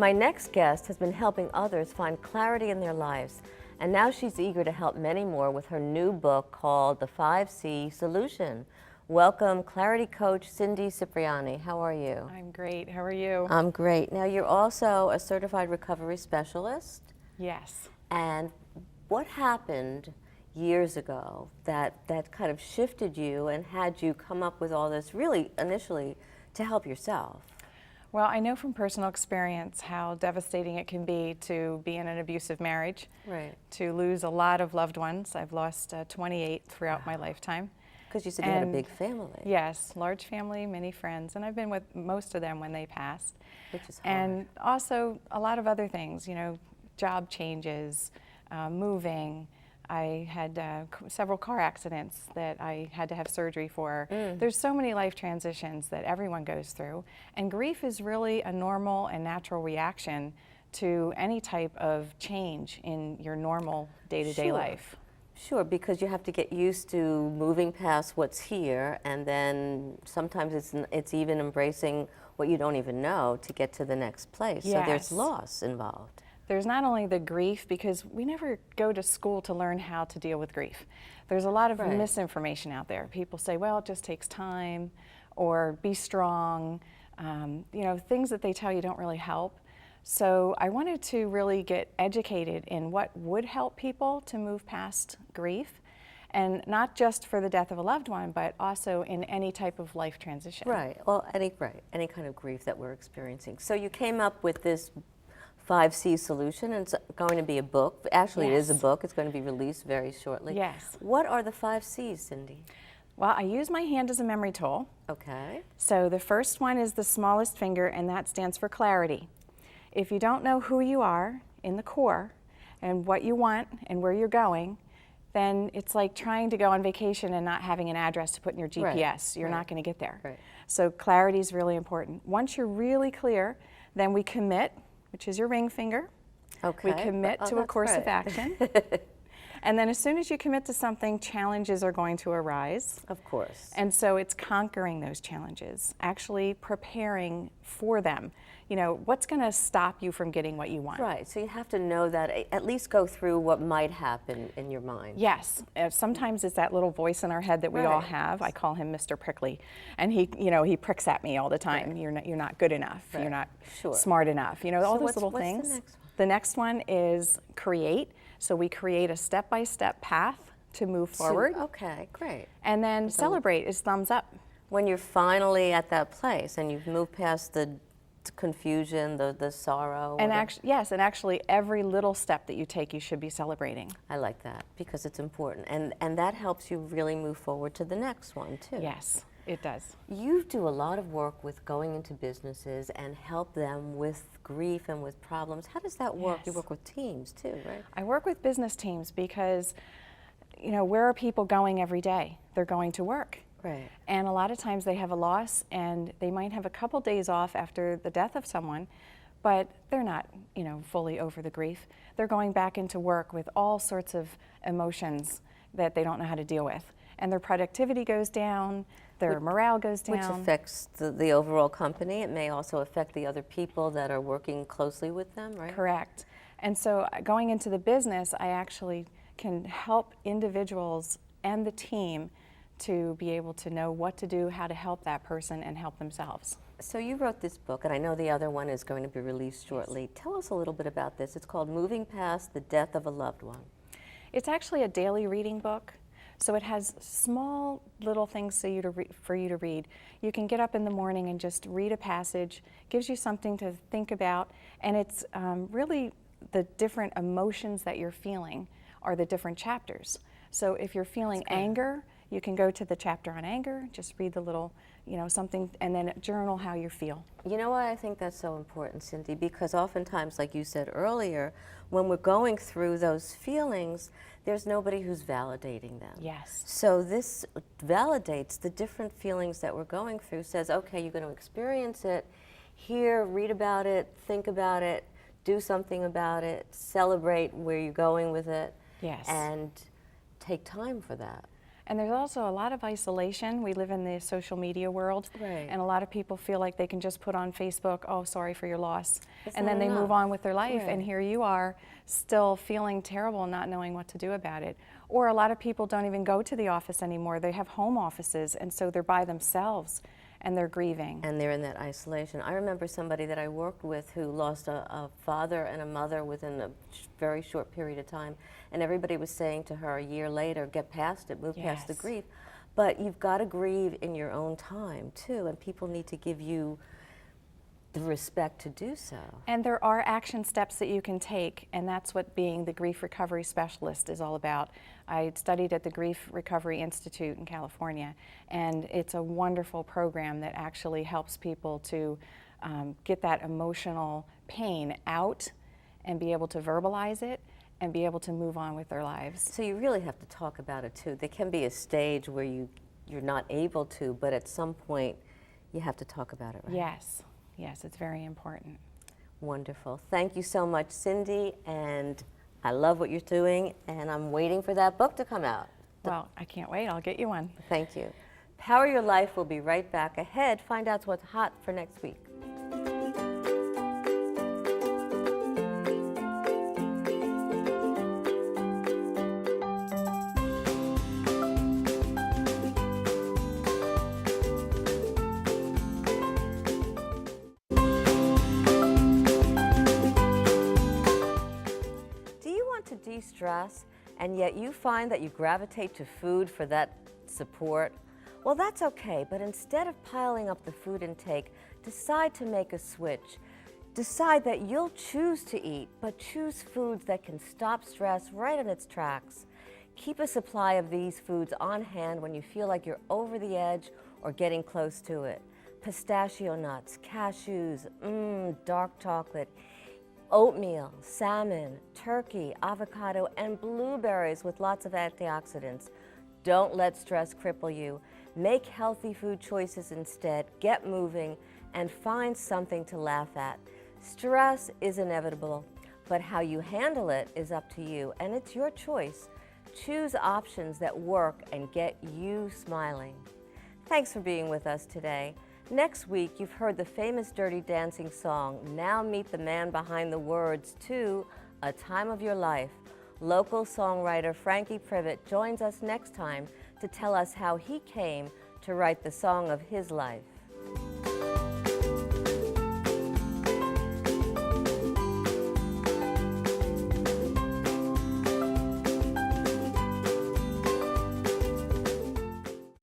My next guest has been helping others find clarity in their lives, and now she's eager to help many more with her new book called The 5C Solution. Welcome, Clarity Coach Cindy Cipriani. How are you? I'm great. How are you? I'm great. Now, you're also a certified recovery specialist. Yes. And what happened years ago that kind of shifted you and had you come up with all this really initially to help yourself? Well, I know from personal experience how devastating it can be to be in an abusive marriage, Right. to lose a lot of loved ones. I've lost 28 throughout my lifetime. Because you said you had a big family. Yes, large family, many friends, and I've been with most of them when they passed. Which is hard. And also a lot of other things, you know, job changes, moving. I had several car accidents that I had to have surgery for. There's so many life transitions that everyone goes through, and grief is really a normal and natural reaction to any type of change in your normal day-to-day Sure. life. Sure, because you have to get used to moving past what's here, and then sometimes it's even embracing what you don't even know to get to the next place. So there's Yes. loss involved. There's not only the grief, because we never go to school to learn how to deal with grief. There's a lot of Right. misinformation out there. People say, well, it just takes time, or be strong. You know, things that they tell you don't really help. So I wanted to really get educated in what would help people to move past grief, and not just for the death of a loved one, but also in any type of life transition. Right. Well, any kind of grief that we're experiencing. So you came up with this 5C solution, and it's going to be a book. Actually, It is a Yes. book. It's going to be released very shortly. Yes. What are the 5Cs, Cindy? Well, I use my hand as a memory tool. Okay. So the first one is the smallest finger, and that stands for clarity. If you don't know who you are in the core and what you want and where you're going, then it's like trying to go on vacation and not having an address to put in your GPS. You're not going to get there. Right. So clarity is really important. Once you're really clear, then we commit, which is your ring finger. Okay. We commit to a that's course of great. action. And then as soon as you commit to something, challenges are going to arise. Of course. And so it's conquering those challenges, actually preparing for them. You know, what's going to stop you from getting what you want? Right, so you have to know that, at least go through what might happen in your mind. Yes, sometimes it's that little voice in our head that we all Right. have. I call him Mr. Prickly, and he pricks at me all the time. Right. You're not good enough. Right. You're not Sure. smart enough. You know, all So those what's little the things. next one? The next one is create. So we create a step-by-step path to move forward, Okay, great. and then celebrate is thumbs up. When you're finally at that place and you've moved past the confusion, the sorrow. And whatever. actually every little step that you take, you should be celebrating. I like that because it's important, and that helps you really move forward to the next one too. Yes, it does. You do a lot of work with going into businesses and help them with grief and with problems. How does that work? You Yes. work with teams too, right? I work with business teams because, you know, where are people going every day? They're going to work. Right. And a lot of times they have a loss, and they might have a couple days off after the death of someone, but they're not, you know, fully over the grief. They're going back into work with all sorts of emotions that they don't know how to deal with. And their productivity goes down, their morale goes down. Which affects the overall company. It may also affect the other people that are working closely with them, right? Correct. And so going into the business, I actually can help individuals and the team to be able to know what to do, how to help that person, and help themselves. So you wrote this book, and I know the other one is going to be released shortly. Tell us a little bit about this. It's called Moving Past the Death of a Loved One. It's actually a daily reading book, so it has small little things for you to read. You can get up in the morning and just read a passage, gives you something to think about, and it's really the different emotions that you're feeling are the different chapters. So if you're feeling anger, you can go to the chapter on anger, just read the little, you know, something, and then journal how you feel. You know why I think that's so important, Cindy? Because oftentimes, like you said earlier, when we're going through those feelings, there's nobody who's validating them. Yes. So this validates the different feelings that we're going through, says, okay, you're going to experience it, here, read about it, think about it, do something about it, celebrate where you're going with it, Yes. and take time for that. And there's also a lot of isolation. We live in the social media world, Right. and a lot of people feel like they can just put on Facebook, "Oh, sorry for your loss," It's and not then they move enough. on with their life, and Right. here you are still feeling terrible, not knowing what to do about it. Or a lot of people don't even go to the office anymore. They have home offices, and so they're by themselves, and they're grieving. And they're in that isolation. I remember somebody that I worked with who lost a father and a mother within a very short period of time, and everybody was saying to her a year later, get past it, move past the Yes. grief. But you've got to grieve in your own time, too, and people need to give you the respect to do so. And there are action steps that you can take, and that's what being the grief recovery specialist is all about. I studied at the Grief Recovery Institute in California, and it's a wonderful program that actually helps people to get that emotional pain out and be able to verbalize it and be able to move on with their lives. So you really have to talk about it, too. There can be a stage where you're not able to, but at some point you have to talk about it, right? Yes, yes, it's very important. Wonderful. Thank you so much, Cindy, and I love what you're doing, and I'm waiting for that book to come out. Well, I can't wait. I'll get you one. Thank you. Power Your Life will be right back ahead. Find out what's hot for next week. Do you want to de-stress and yet you find that you gravitate to food for that support? Well, that's okay, but instead of piling up the food intake, decide to make a switch. Decide that you'll choose to eat, but choose foods that can stop stress right in its tracks. Keep a supply of these foods on hand when you feel like you're over the edge or getting close to it. Pistachio nuts, cashews, dark chocolate, oatmeal, salmon, turkey, avocado, and blueberries with lots of antioxidants. Don't let stress cripple you. Make healthy food choices instead, get moving, and find something to laugh at. Stress is inevitable, but how you handle it is up to you, and it's your choice. Choose options that work and get you smiling. Thanks for being with us today. Next week, you've heard the famous Dirty Dancing song. Now meet the man behind the words to A Time of Your Life. Local songwriter Frankie Privet joins us next time to tell us how he came to write the song of his life.